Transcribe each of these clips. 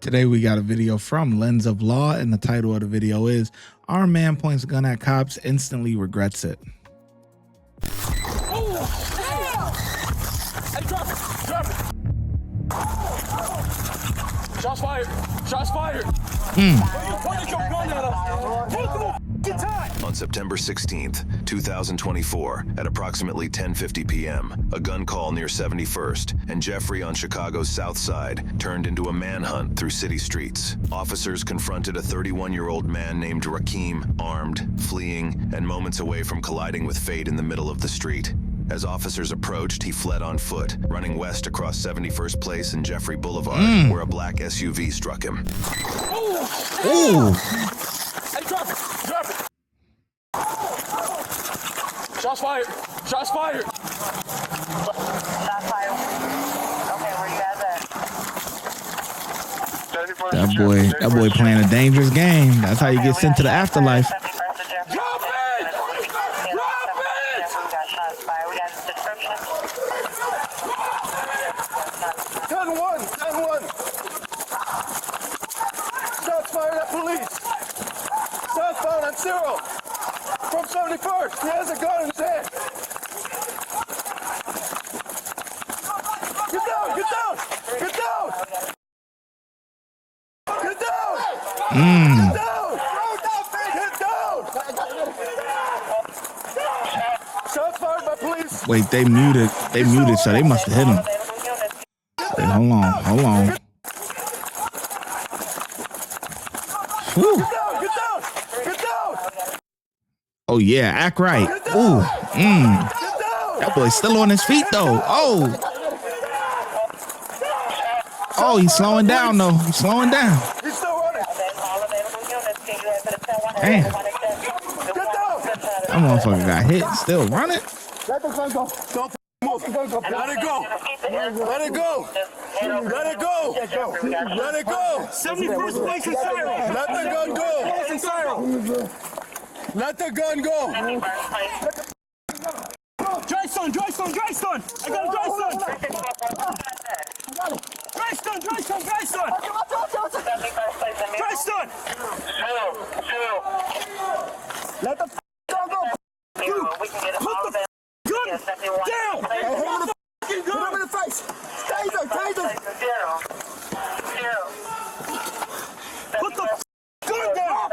Today we got a video from Lens of Law, and the title of the video is "Our Man Points a Gun at Cops, Instantly Regrets It." Oh, hey, drop it, drop it. Shots fired, shots fired. Point your gun at us. Get time. On September 16th, 2024, at approximately 10:50 p.m., a gun call near 71st and Jeffrey on Chicago's South Side turned into a manhunt through city streets. Officers confronted a 31-year-old man named Rakeem, armed, fleeing, and moments away from colliding with fate in the middle of the street. As officers approached, he fled on foot, running west across 71st Place and Jeffrey Boulevard, where a black SUV struck him. Ooh. Hey, drop it, drop it. Shots fired, shots fired. Shots fired. Okay, where you guys at? That boy playing a dangerous game. That's how you get sent to the afterlife. Drop it! Drop it! We got shots fired. We got description. 10-1, 10-1. Shots fired at police. Shots fired at Cyril. From 71st. He has a gun in his hand. Get down, get down, get down. Get down. Get down. Get down. Shots fired by police. Wait, they muted, so they must have hit him. Wait, hold on. Whew. Get down, get down, get down. Oh yeah, act right. Ooh, that boy's still on his feet though. Oh, he's slowing down though. He's slowing down. He's still running. Damn, Get down. that motherfucker got hit. Still running. Let the gun go. Don't move. Let it go. Let it go. Let it go. Let it go. 71st Place in Cyril. Let the gun go. Let the gun go. Dry stun, dry stun, dry stun. I got a dry stun. Dry stun, dry stun, dry stun. Dry stun. Let the gun go. Dude, put the gun down. Hey, hit him in the face. Taser, taser. Put the gun down.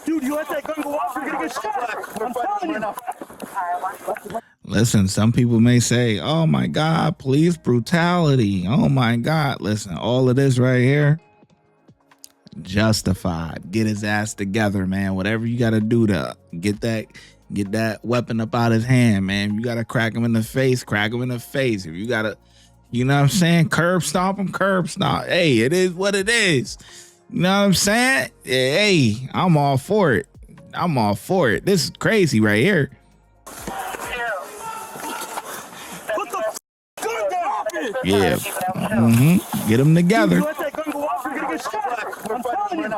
Dude, you let that gun go off, you're gonna get shot. I'm telling you. Listen, some people may say, "Oh my God, police brutality." Oh my God. Listen, all of this right here, justified. Get his ass together, man. Whatever you got to do to get that weapon up out his hand, man. You got to crack him in the face. Crack him in the face. If you got to, you know what I'm saying? Curb stomp him, curb stomp. Hey, it is what it is. You know what I'm saying? Hey, I'm all for it. I'm all for it. This is crazy right here. Put the gun down. Yeah. Get them together. You let that gun go off, you're gonna get shot. I'm telling you.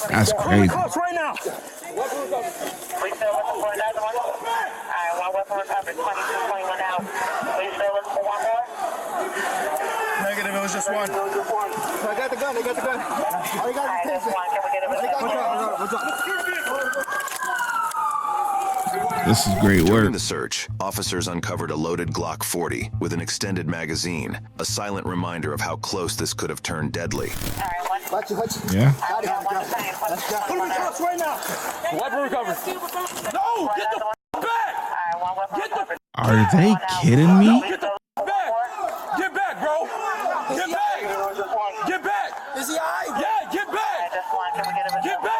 That's crazy. Close right now. Negative, it was just one. I got the gun, I got the gun. All you got is taser. This is great During work. the search, officers uncovered a loaded Glock 40 with an extended magazine, a silent reminder of how close this could have turned deadly. Yeah. Put him in cuffs right now. Weapon recovered. No, get the back. Get the Are they kidding me? Get the back. Get back, bro. Get back. Get back. Is he alright? Yeah, get back. Get back.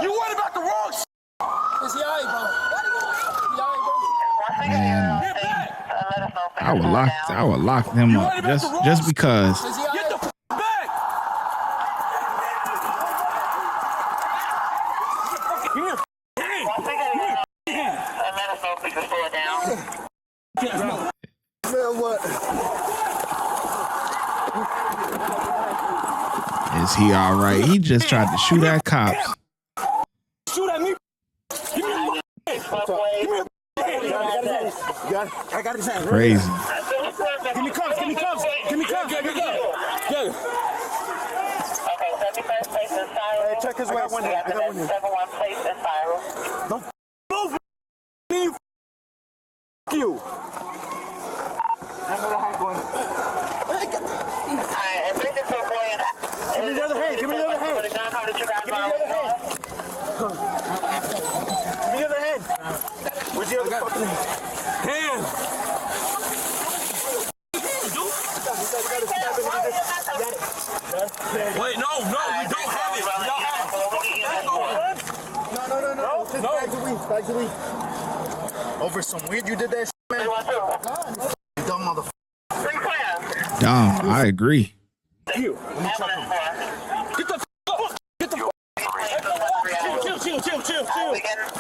You worried about the wrong shit. Is he alright, bro? Man, Get back. I would lock them up just because. Get the back. Come here. Man, what? Is he all right? He just tried to shoot at cops. Shoot at me. Give me a I got his hand. Crazy. Give me cuffs. Give me cuffs. Give me cuffs. Give me cuffs. Yeah. Okay, 71st place in Sappheiros. Hey, check his way. I got one here. 71 place in Sappheiros. Don't move. You. You. Alright, and bring this little boy in. Give me the other hand. Give me the other hand. Give me the other hand. Give me the other hand. Where's the other fucking hand? Wait, no, we don't have it. No. Bags of weed. Over some weed, you did that shit, man? You dumb motherfucker. Dumb. I agree. You. Get the fuck. Get the fuck.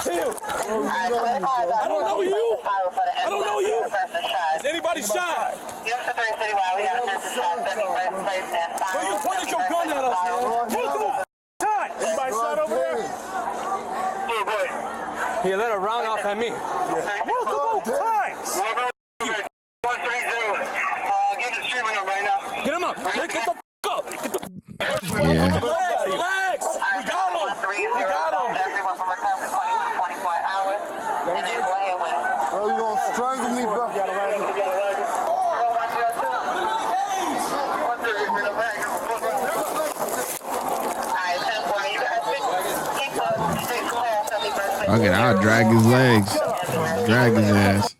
Chill. I don't know you. Is anybody shot? Where you pointed your gun at us, man? Multiple times. Anybody shot over there? He let a round off at me. Multiple times. 130. Get the streaming up right now. Get him up. Get the fuck up. Get the Yeah. relax. We got him. Everyone from return for 24 hours. And then go ahead with it. Bro, you gonna strangle me, bro. Okay, I'll drag his legs. Drag his ass.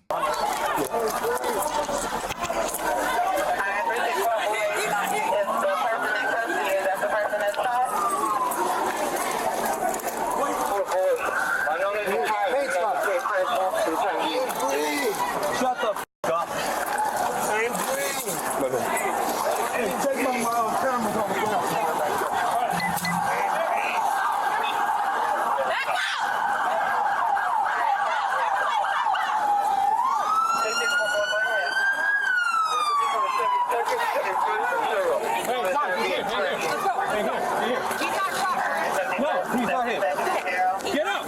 Shut the fuck up. Take my cameras off the ground. Get up!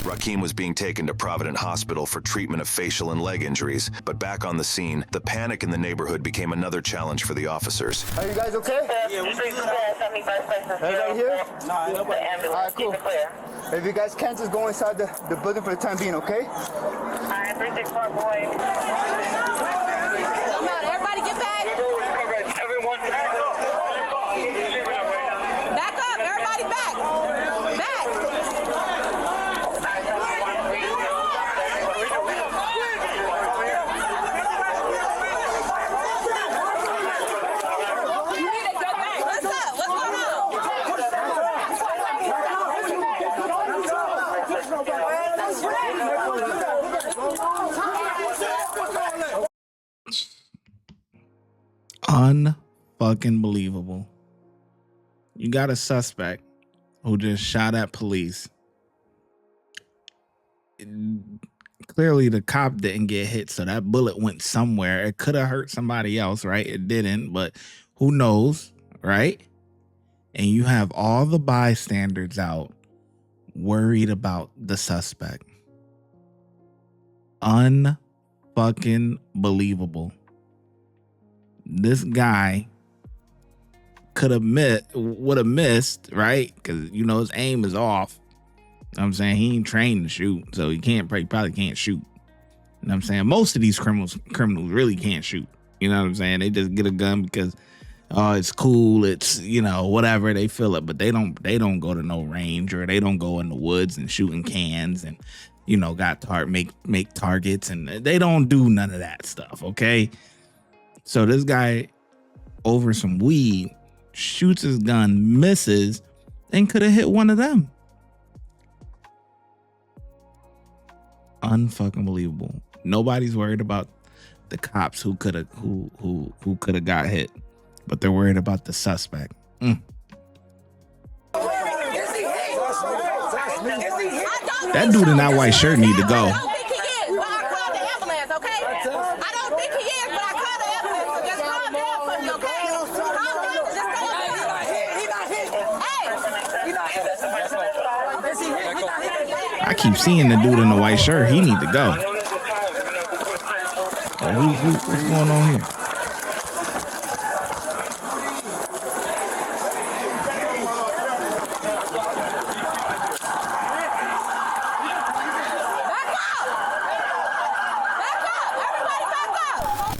Rakeem was being taken to Provident Hospital for treatment of facial and leg injuries, but back on the scene, the panic in the neighborhood became another challenge for the officers. Are you guys okay? Everybody here? Alright, cool. If you guys can't, just go inside the building for the time being, okay? Alright, 364 boy. Come on, everybody get back. Back up, everybody back. Back. What's up? What's going on? Unfucking believable. You got a suspect who just shot at police. Clearly the cop didn't get hit, so that bullet went somewhere. It could have hurt somebody else, right? It didn't, but who knows, right? And you have all the bystanders out worried about the suspect. Unfucking believable. This guy would have missed, right? Because you know his aim is off. You know what I'm saying, he ain't trained to shoot, so he probably can't shoot. You know what I'm saying? Most of these criminals really can't shoot. You know what I'm saying? They just get a gun because it's cool, it's, you know, whatever, they feel it, but they don't go to no range, or they don't go in the woods and shooting cans and, you know, make targets, and they don't do none of that stuff, okay? So this guy, over some weed, shoots his gun, misses, and could have hit one of them. Unfucking believable. Nobody's worried about the cops who could have got hit, but they're worried about the suspect. That dude in that white shirt need to go. I don't think he is, but I called the ambulance, okay? I don't think he is, but I called the ambulance, so just calm down for me, okay? Calm down and just stay over there. He not hit. Hey! He not hit. Is he hit? He not hit. I keep seeing the dude in the white shirt. He need to go. What's going on here?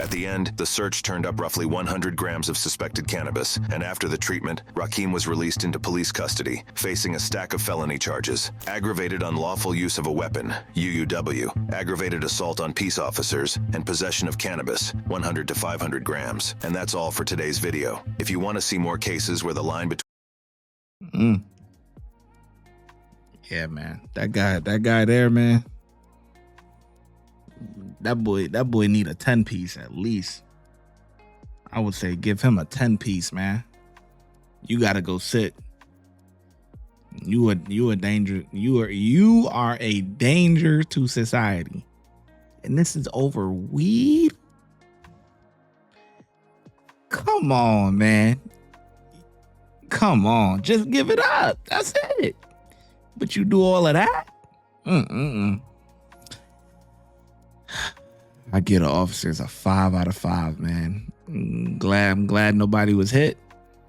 At the end, the search turned up roughly 100 grams of suspected cannabis, and after the treatment, Rakim was released into police custody, facing a stack of felony charges: aggravated unlawful use of a weapon, UUW, aggravated assault on peace officers, and possession of cannabis, 100 to 500 grams. And that's all for today's video. If you want to see more cases where the line between Yeah, man. That guy there, man. That boy need a 10-piece at least. I would say give him a 10-piece, man. You gotta go sit. You a danger. You are a danger to society. And this is over weed? Come on, man. Come on. Just give it up. That's it. But you do all of that? I give the officers a 5 out of 5, man. I'm glad nobody was hit.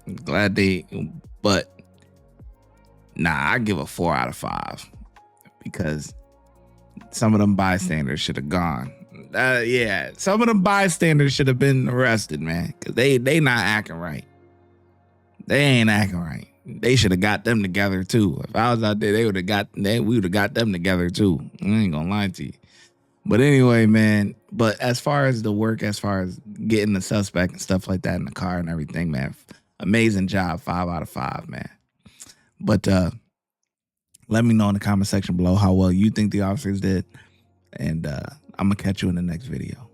But I give a 4 out of 5 because some of them bystanders should have gone. Some of them bystanders should have been arrested, man, because they not acting right. They ain't acting right. They should have got them together too. If I was out there, we would have got them together too. I ain't gonna lie to you. But anyway, man, but as far as the work, as far as getting the suspect and stuff like that in the car and everything, man, amazing job, 5 out of 5, man. But let me know in the comment section below how well you think the officers did. And I'm going to catch you in the next video.